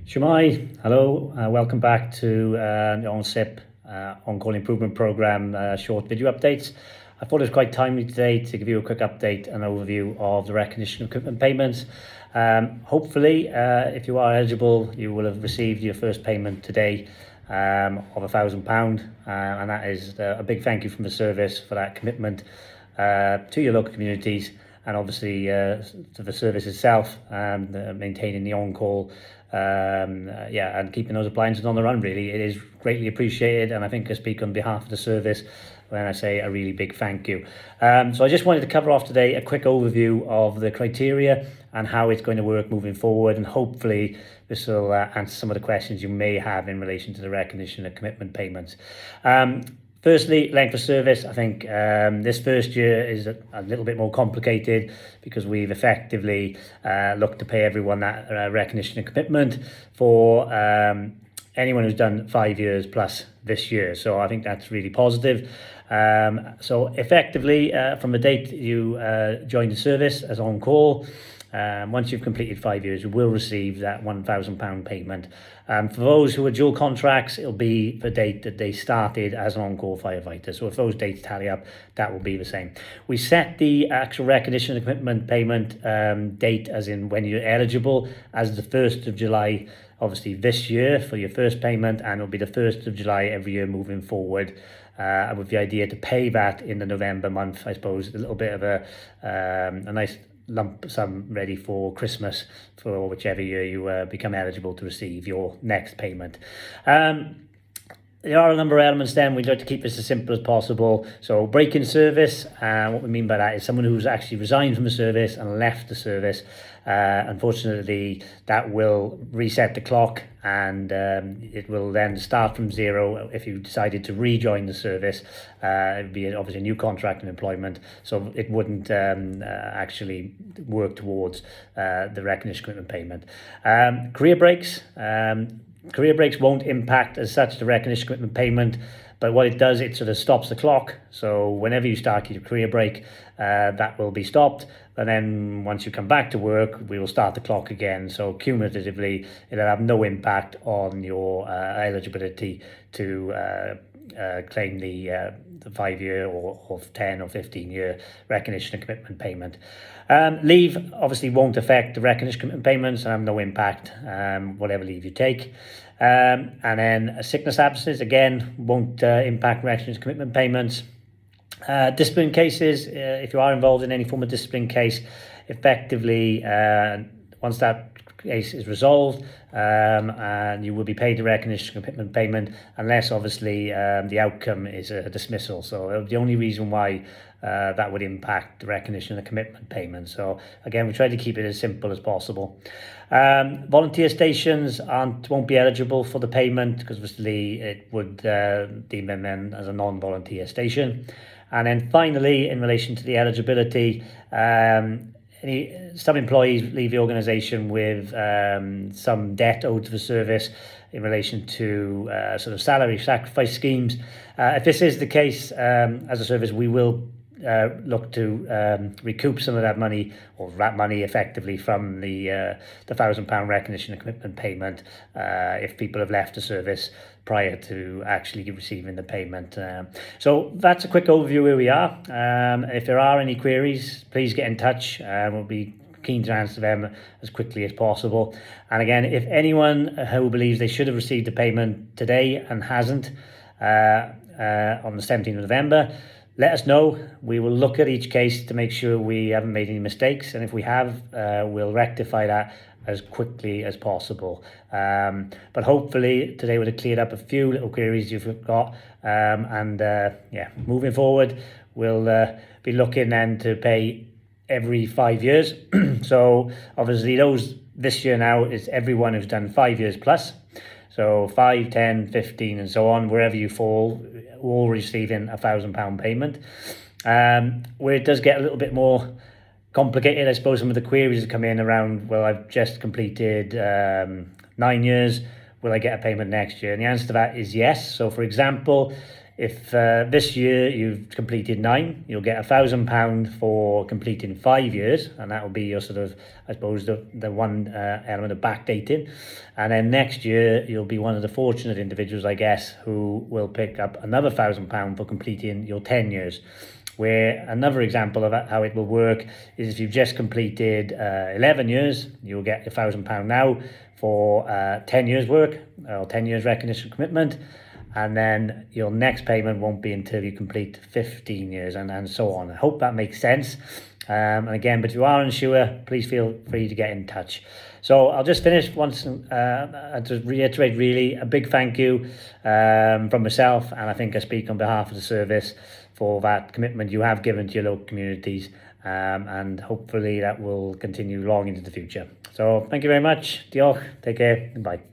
Shumai, hello, welcome back to the OCIP On-Call Improvement Programme short video updates. I thought it was quite timely today to give you a quick update and overview of the recognition of equipment payments. Hopefully, if you are eligible, you will have received your first payment today of £1,000, and that is a big thank you from the service for that commitment to your local communities, and obviously to the service itself, maintaining the on-call, and keeping those appliances on the run. Really, it is greatly appreciated, and I think I speak on behalf of the service when I say a really big thank you. So I just wanted to cover off today a quick overview of the criteria and how it's going to work moving forward, and hopefully this will answer some of the questions you may have in relation to the recognition of commitment payments. Firstly, length of service. I think this first year is a little bit more complicated because we've effectively looked to pay everyone that recognition and commitment for anyone who's done 5 years plus this year. So I think that's really positive. So effectively, from the date you join the service as on call, once you've completed 5 years, you will receive that £1,000 payment. For those who are dual contracts, it'll be the date that they started as an on-call firefighter. So if those dates tally up, that will be the same. We set the actual recognition and commitment payment date, as in when you're eligible, as the 1st of July, obviously this year for your first payment, and it'll be the 1st of July every year moving forward. With the idea to pay that in the November month, I suppose, a little bit of a nice lump sum ready for Christmas, for whichever year you become eligible to receive your next payment. There are a number of elements then. We'd like to keep this as simple as possible. So break-in service, what we mean by that is someone who's actually resigned from the service and left the service. Unfortunately, that will reset the clock, and it will then start from zero if you decided to rejoin the service. It would be obviously a new contract and employment, so it wouldn't actually work towards the recognition commitment payment. Career breaks. Career breaks won't impact as such the recognition commitment payment, but what it does, it sort of stops the clock. So whenever you start your career break, that will be stopped. And then once you come back to work, we will start the clock again. So cumulatively, it'll have no impact on your eligibility to claim the 5 year or 10 or 15 year recognition and commitment payment. Leave obviously won't affect the recognition commitment payments and have no impact, whatever leave you take. And then sickness absences, again, won't impact recognition commitment payments. Discipline cases, if you are involved in any form of discipline case, effectively, once that case is resolved, and you will be paid the recognition commitment payment, unless obviously the outcome is a dismissal. So the only reason why that would impact the recognition and commitment payment. So again, we try to keep it as simple as possible. Volunteer stations won't be eligible for the payment because obviously it would deem them then as a non-volunteer station. And then finally, in relation to the eligibility, some employees leave the organisation with some debt owed to the service in relation to sort of salary sacrifice schemes. If this is the case, as a service, we will look to recoup some of that money, or that money effectively, from the £1,000 recognition and commitment payment if people have left the service prior to actually receiving the payment. So that's a quick overview where we are. If there are any queries, please get in touch. We'll be keen to answer them as quickly as possible. And again, if anyone who believes they should have received the payment today and hasn't on the 17th of November, let us know. We will look at each case to make sure we haven't made any mistakes, and if we have, we'll rectify that as quickly as possible. But hopefully today would have cleared up a few little queries you've got, moving forward, we'll be looking then to pay every 5 years. So obviously this year now is everyone who's done 5 years plus. So 5, 10, 15 and so on, wherever you fall, all receiving £1,000 payment. Where it does get a little bit more complicated, I suppose, some of the queries that come in around, well, I've just completed 9 years, will I get a payment next year? And the answer to that is yes. So for example, If this year you've completed 9, you'll get £1,000 for completing 5 years, and that will be your sort of, I suppose, the one element of backdating. And then next year you'll be one of the fortunate individuals, I guess, who will pick up another £1,000 for completing your 10 years. Where another example of how it will work is if you've just completed 11 years, you'll get £1,000 now for 10 years work, or 10 years recognition commitment. And then your next payment won't be until you complete 15 years and so on. I hope that makes sense. And again, but if you are unsure, please feel free to get in touch. So I'll just finish once to reiterate really a big thank you from myself, and I think I speak on behalf of the service, for that commitment you have given to your local communities, and hopefully that will continue long into the future. So thank you very much. Diolch. Take care. Bye.